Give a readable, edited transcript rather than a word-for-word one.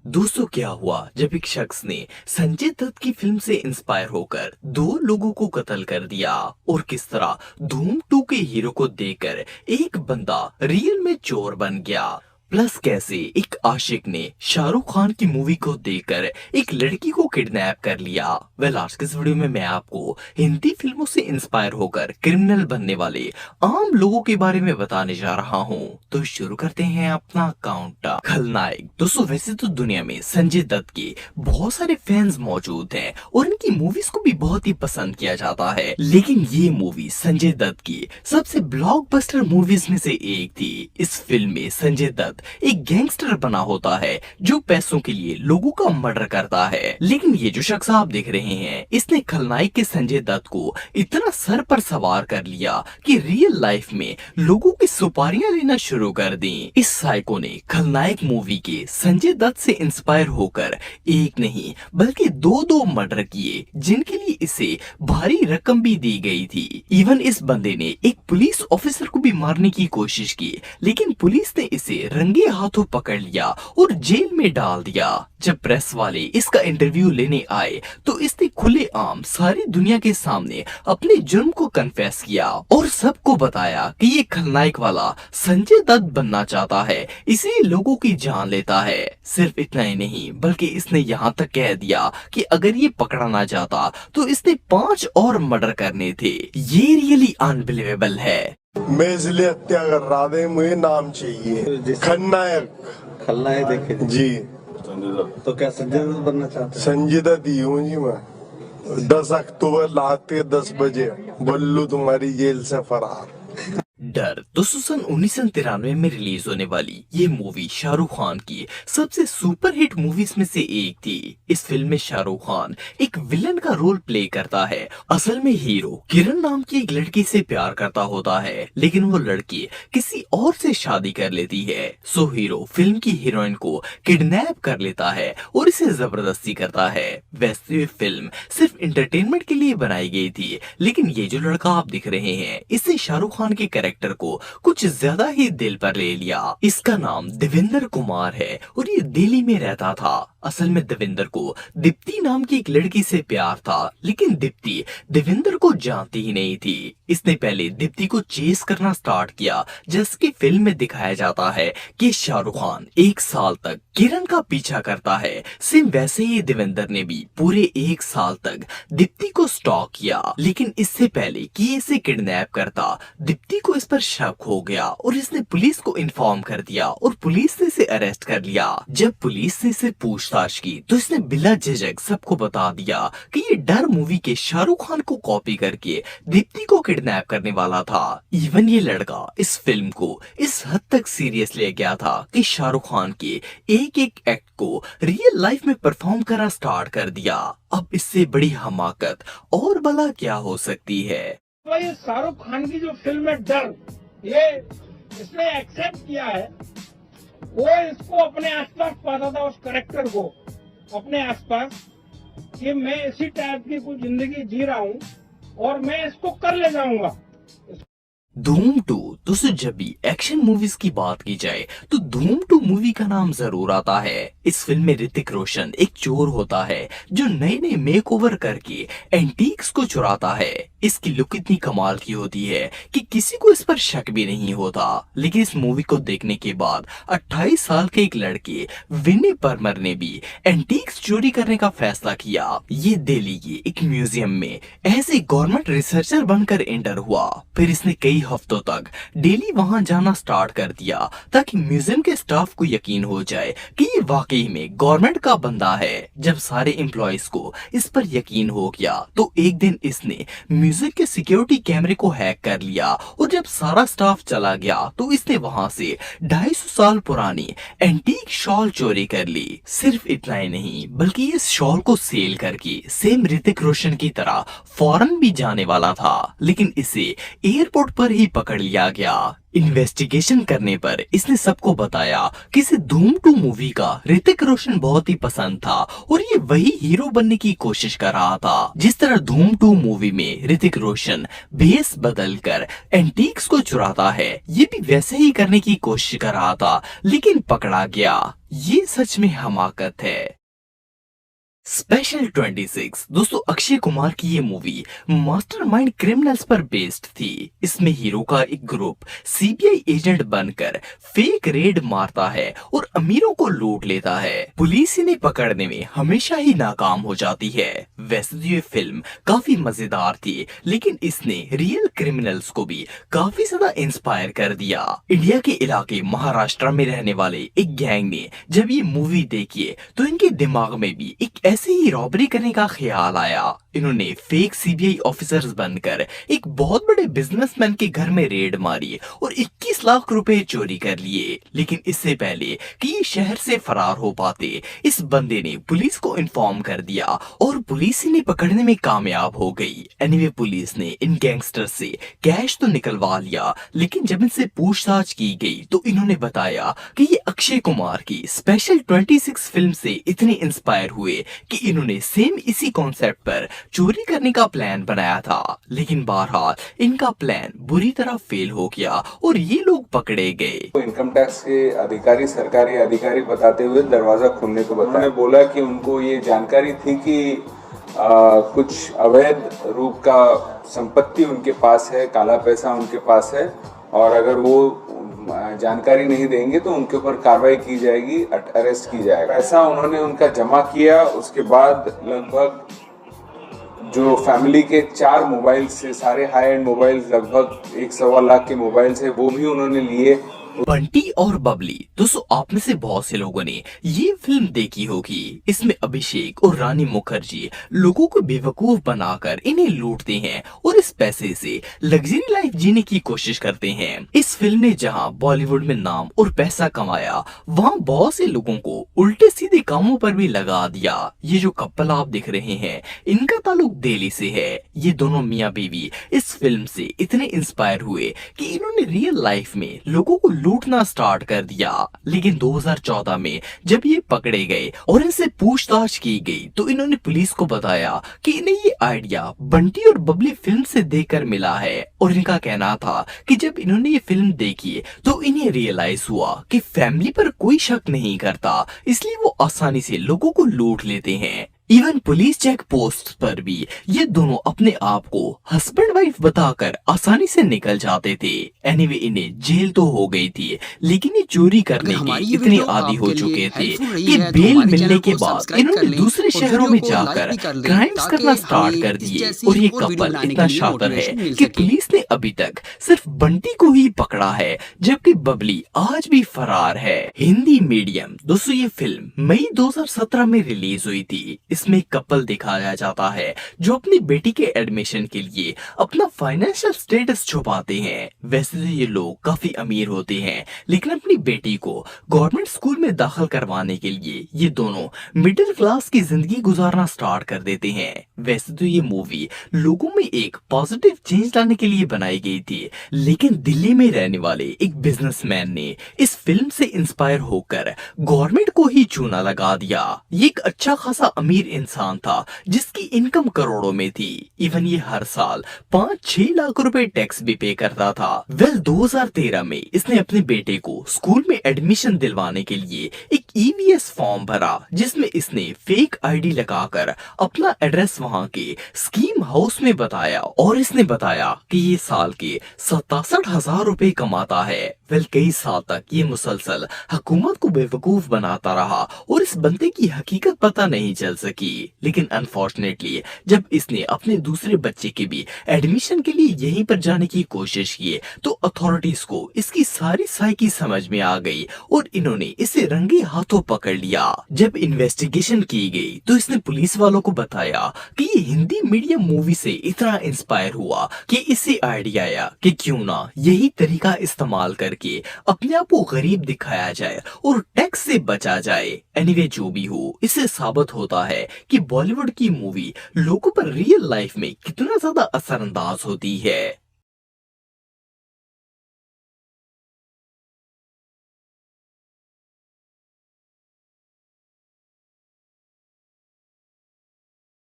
दोस्तों क्या हुआ जब एक शख्स ने संजय दत्त की फिल्म से इंस्पायर होकर दो लोगों को कत्ल कर दिया और किस तरह धूम 2 के हीरो को देखकर एक बंदा रियल में चोर बन गया। प्लस कैसे एक आशिक ने शाहरुख खान की मूवी को देखकर एक लड़की को किडनैप कर लिया। आज के इस वीडियो में मैं आपको हिंदी फिल्मों से इंस्पायर होकर क्रिमिनल बनने वाले आम लोगों के बारे में बताने जा रहा हूँ। तो शुरू करते हैं अपना काउंट। खलनायक। दोस्तों वैसे तो दुनिया में संजय दत्त के बहुत सारे फैंस मौजूद हैं और इनकी मूवीज को भी बहुत ही पसंद किया जाता है, लेकिन ये मूवी संजय दत्त की सबसे ब्लॉकबस्टर मूवीज में से एक थी। इस फिल्म में संजय दत्त एक गैंगस्टर बना होता है जो पैसों के लिए लोगों का मर्डर करता है। लेकिन ये जो शख्स आप देख रहे हैं, इसने खलनायक के संजय दत्त को इतना सर पर सवार कर लिया कि रियल लाइफ में लोगों की सुपारियां लेना शुरू कर दी। इस साइको ने खलनायक मूवी के संजय दत्त से इंस्पायर होकर एक नहीं बल्कि दो मर्डर किए, जिनके लिए इसे भारी रकम भी दी गई थी। इवन इस बंदे ने एक पुलिस ऑफिसर को भी मारने की कोशिश की, लेकिन पुलिस ने इसे रंगे हाथों पकड़ लिया और जेल में डाल दिया। जब प्रेस वाले इसका इंटरव्यू लेने आए तो इसने खुलेआम सारी दुनिया के सामने अपने जुर्म को कन्फेस किया और सबको बताया कि ये खलनायक वाला संजय दत्त बनना चाहता है, इसलिए लोगों की जान लेता है। सिर्फ इतना ही नहीं बल्कि इसने यहाँ तक कह दिया कि अगर ये पकड़ा ना जाता तो इसने 5 और मर्डर करने थे। ये रियली अनबिलीवेबल है। मैं इसलिए हत्या कर रहा था, मुझे नाम चाहिए खलनायक। खलनायक देखे जी। तो क्या संजय दत्त बनना चाहते हैं? संजय दत्त ही हूँ जी मैं। 10 अक्टूबर रात के 10 बजे बल्लू तुम्हारी जेल से फरार। डर। दोस्तों सन 1993 में रिलीज होने वाली ये मूवी शाहरुख खान की सबसे सुपरहिट मूवीज में से एक थी। इस फिल्म में शाहरुख खान एक विलन का रोल प्ले करता है। असल में हीरो किरण नाम की एक लड़की से प्यार करता होता है, लेकिन वो लड़की किसी और से शादी कर लेती है। सो हीरो फिल्म की हीरोइन को किडनैप कर लेता है और इसे जबरदस्ती करता है। वैसे ये फिल्म सिर्फ इंटरटेनमेंट के लिए बनाई गई थी, लेकिन ये जो लड़का आप दिख रहे हैं, इससे शाहरुख खान के कैरेक्टर को कुछ ज्यादा ही दिल पर ले लिया। इसका नाम देवेंद्र कुमार है और ये दिल्ली में रहता था। असल में देवेंद्र को दीप्ति नाम की एक लड़की से प्यार था, लेकिन दीप्ति देवेंद्र को जानती ही नहीं थी। इसने पहले दीप्ति को चेस करना स्टार्ट किया। जैसे कि फिल्म में दिखाया जाता है कि शाहरुख खान 1 साल तक किरण का पीछा करता है, सेम वैसे ही देवेंद्र ने भी पूरे 1 साल तक दीप्ति को स्टॉक किया। लेकिन इससे पहले कि इसे किडनैप करता, दीप्ति को इस पर शक हो गया और इसने पुलिस को इन्फॉर्म कर दिया और पुलिस ने इसे अरेस्ट कर लिया। जब पुलिस ने इसे पूछताछ की तो इसने बिला झिझक सबको बता दिया कि ये डर मूवी के शाहरुख खान को कॉपी करके दीप्ति को किडनैप करने वाला था। इवन ये लड़का इस फिल्म को इस हद तक सीरियस ले गया था कि शाहरुख खान के एक एक्ट को रियल लाइफ में परफॉर्म करना स्टार्ट कर दिया। अब इससे बड़ी हमाकत और भला क्या हो सकती है। तो ये शाहरुख खान की जो फिल्म है डर, ये इसने एक्सेप्ट किया है। वो इसको अपने आसपास पाता था, उस करेक्टर को अपने आसपास, कि मैं इसी टाइप की कुछ जिंदगी जी रहा हूँ और मैं इसको कर ले जाऊंगा। धूम 2। दोस्तों जब भी एक्शन मूवीज की बात की जाए तो धूम 2 मूवी का नाम जरूर आता है। इस फिल्म में ऋतिक रोशन एक चोर होता है जो नए नए मेकओवर करके एंटीक्स को चुराता है। इसकी लुक इतनी कमाल की होती है कि किसी को इस पर शक भी नहीं होता। लेकिन इस मूवी को देखने के बाद 28 साल के एक लड़के विनय परमर ने भी एंटीक्स चोरी करने का फैसला किया। ये दिल्ली के एक म्यूजियम में ऐसे गवर्नमेंट रिसर्चर बनकर एंटर हुआ। फिर इसने कई हफ्तों तक डेली वहां जाना स्टार्ट कर दिया ताकि म्यूजियम के स्टाफ को यकीन हो जाए कि ये वाकई में गवर्नमेंट का बंदा है। जब सारे एम्प्लॉइज को इस पर यकीन हो गया तो एक दिन इसने म्यूजियम के सिक्योरिटी कैमरे को हैक कर लिया और जब सारा स्टाफ चला गया तो इसने वहां से 250 साल पुरानी एंटीक शॉल चोरी कर ली। सिर्फ इतना ही नहीं बल्कि इस शॉल को सेल करके सेम ऋतिक रोशन की तरह फॉरेन भी जाने वाला था, लेकिन इसे एयरपोर्ट पर ही पकड़ लिया गया। इन्वेस्टिगेशन करने पर इसने सबको बताया कि इसे धूम 2 मूवी का ऋतिक रोशन बहुत ही पसंद था और ये वही हीरो बनने की कोशिश कर रहा था। जिस तरह धूम 2 मूवी में ऋतिक रोशन भेस बदलकर एंटीक्स को चुराता है, ये भी वैसे ही करने की कोशिश कर रहा था, लेकिन पकड़ा गया। ये सच में हमाकत है। स्पेशल 26 दोस्तों, अक्षय कुमार की ये मूवी मास्टरमाइंड क्रिमिनल्स पर बेस्ड थी। इसमें हीरो का एक ग्रुप सीबीआई एजेंट बनकर फेक रेड मारता है और अमीरों को लूट लेता है। पुलिस इन्हें पकड़ने में हमेशा ही नाकाम हो जाती है। वैसे तो ये फिल्म काफी मजेदार थी, लेकिन इसने रियल क्रिमिनल्स को भी काफी ज्यादा इंस्पायर कर दिया। इंडिया के इलाके महाराष्ट्र में रहने वाले एक गैंग ने जब ये मूवी देखी तो इनके दिमाग में भी एक ऐसे ही रॉबरी करने का ख्याल आया। इन्होंने फेक सीबीआई ऑफिसर्स बनकर एक बहुत बड़े बिजनेसमैन के घर में रेड मारी और 21 लाख रुपए चोरी कर लिए। लेकिन इससे पहले कि ये शहर से फरार हो पाते, इस बंदे ने पुलिस को इन्फॉर्म कर दिया और पुलिस इन्हें पकड़ने में कामयाब हो गई। एनीवे पुलिस ने इन गैंगस्टर से कैश तो निकलवा लिया, लेकिन जब इनसे पूछताछ की गई तो इन्होंने बताया कि ये अक्षय कुमार की स्पेशल 26 फिल्म से इतने इंस्पायर हुए कि इन्होंने सेम इसी कॉन्सेप्ट पर चोरी करने का प्लान बनाया था। लेकिन बहरहाल इनका प्लान बुरी तरह फेल हो गया और ये लोग पकड़े गए। इनकम टैक्स के अधिकारी, सरकारी अधिकारी बताते हुए दरवाजा खोलने को बताया। उन्होंने बोला कि उनको ये जानकारी थी कि कुछ अवैध रूप का संपत्ति उनके पास है, काला पैसा उनके पास है, और अगर वो जानकारी नहीं देंगे तो उनके ऊपर कार्रवाई की जाएगी, अरेस्ट की जाएगा। ऐसा उन्होंने उनका जमा किया। उसके बाद लगभग जो फैमिली के 4 मोबाइल से, सारे हाई एंड मोबाइल, लगभग 1.25 लाख के मोबाइल से, वो भी उन्होंने लिए। बंटी और बबली दोस्तों, आप में से बहुत से लोगों ने ये फिल्म देखी होगी। इसमें अभिषेक और रानी मुखर्जी लोगों को बेवकूफ बनाकर इन्हें लूटते हैं और इस पैसे से लग्जरी लाइफ जीने की कोशिश करते हैं। इस फिल्म ने जहां बॉलीवुड में नाम और पैसा कमाया, वहां बहुत से लोगों को उल्टे सीधे कामों पर भी लगा दिया। ये जो कपल आप दिख रहे हैं, इनका ताल्लुक दिल्ली से है। ये दोनों मियाँ बीवी इस फिल्म से इतने इंस्पायर हुए कि इन्होंने रियल लाइफ में लोगों को लूटना स्टार्ट कर दिया। लेकिन 2014 में जब ये पकड़े गए और इनसे पूछताछ की गई तो इन्होंने पुलिस को बताया कि इन्हें ये आइडिया बंटी और बबली फिल्म से देखकर मिला है। और इनका कहना था कि जब इन्होंने ये फिल्म देखी तो इन्हें रियलाइज हुआ कि फैमिली पर कोई शक नहीं करता, इसलिए वो आसानी से लोगों को लूट लेते हैं। इवन पुलिस चेक पोस्ट पर भी ये दोनों अपने आप को हस्बैंड वाइफ बताकर आसानी से निकल जाते थे। एनीवे इन्हें जेल तो हो गई थी, लेकिन ये चोरी करने के इतने आदी हो चुके थे कि बेल मिलने के बाद इन्होंने दूसरे शहरों में जाकर क्राइम्स करना स्टार्ट कर दिए। और ये कपल इतना शातिर है कि पुलिस ने अभी तक सिर्फ बंटी को ही पकड़ा है, जबकि बबली आज भी फरार है। हिंदी मीडियम दोस्तों, ये फिल्म मई 2017 में रिलीज हुई थी। इसमें एक कपल दिखाया जाता है जो अपनी बेटी के एडमिशन के लिए अपना फाइनेंशियल स्टेटस छुपाते हैं। वैसे तो ये लोग काफी अमीर होते हैं, लेकिन अपनी बेटी को गवर्नमेंट स्कूल में दाखिल करवाने के लिए ये दोनों मिडिल क्लास की जिंदगी गुजारना स्टार्ट कर देते हैं। वैसे तो ये मूवी लोगों में एक पॉजिटिव चेंज लाने के लिए बनाई गई थी, लेकिन दिल्ली में रहने वाले एक बिजनेसमैन ने इस फिल्म से इंस्पायर होकर गवर्नमेंट को ही चूना लगा दिया। ये एक अच्छा खासा अमीर इंसान था जिसकी इनकम करोड़ों में थी। इवन ये हर साल 5-6 लाख रुपए टैक्स भी पे करता था। 2013 में इसने अपने बेटे को स्कूल में एडमिशन दिलवाने के लिए एक EVS फॉर्म भरा, जिसमें इसने फेक आईडी लगाकर अपना एड्रेस वहां के स्कीम हाउस में बताया और इसने बताया कि ये साल के 67,000 रुपए कमाता है। कई साल तक ये मुसलसल हुकूमत को बेवकूफ बनाता रहा और इस बंदे की हकीकत पता नहीं चल सकी। लेकिन अनफॉर्चुनेटली जब इसने अपने दूसरे बच्चे के भी एडमिशन के लिए यहीं पर जाने की कोशिश की तो अथॉरिटीज को इसकी सारी साइकी समझ में आ गई और इन्होंने इसे रंगे हाथों पकड़ लिया। जब इन्वेस्टिगेशन की गई तो इसने पुलिस वालों को बताया कि ये हिंदी मीडियम मूवी से इतना इंस्पायर हुआ कि इसे आइडिया आया कि क्यों ना यही तरीका इस्तेमाल करके अपने आप को गरीब दिखाया जाए और टैक्स से बचा जाए। एनीवे जो भी हो, इससे साबित होता है कि बॉलीवुड की मूवी लोगों पर रियल लाइफ में कितना ज्यादा असरअंदाज होती है।